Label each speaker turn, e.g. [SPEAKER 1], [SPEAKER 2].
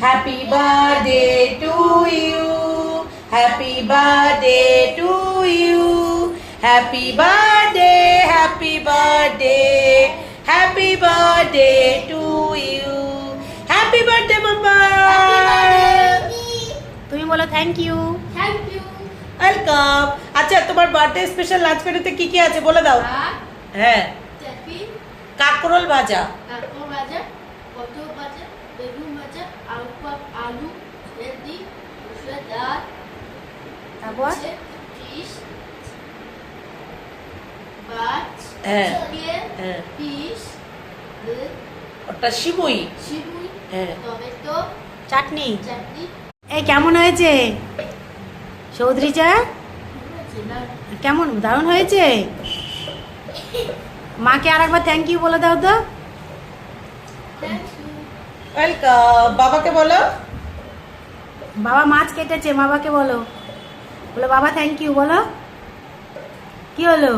[SPEAKER 1] Happy birthday to you, happy birthday to you, happy birthday, happy birthday, happy birthday to you, happy birthday বাবা। তুমি বলো thank you.
[SPEAKER 2] Thank you.
[SPEAKER 1] Welcome. আচ্ছা, তোমার birthday special lunch মেনুতে কি কি আছে বলে দাও। হ্যাঁ, কাকরোল ভাজা,
[SPEAKER 2] কাকরোল ভাজা, পটল ভাজা, বেগুন ভাজা, আলু ভেন্ডি, মসুর ডাল,
[SPEAKER 1] তারপর
[SPEAKER 2] ফিশ, মাছ,
[SPEAKER 1] হ্যাঁ
[SPEAKER 2] চিকেন,
[SPEAKER 1] হ্যাঁ,
[SPEAKER 2] ফিশ,
[SPEAKER 1] ওটা শিবুই,
[SPEAKER 2] শিবুই,
[SPEAKER 1] হ্যাঁ,
[SPEAKER 2] টমেটো,
[SPEAKER 1] চাটনি।
[SPEAKER 2] চাটনি।
[SPEAKER 1] এই কেমন হয়েছে চৌধুরী চা? কেমন, দারুণ হয়েছে। মাকে আর একবার থ্যাংক ইউ বলে দাও তো।
[SPEAKER 2] Thank you.
[SPEAKER 1] ওয়েলকাম। বাবাকে বলো।
[SPEAKER 3] বাবা মাছ কেটেছে, বাবাকে বলো, বলো বাবা থ্যাংক ইউ বলো। কি হলো?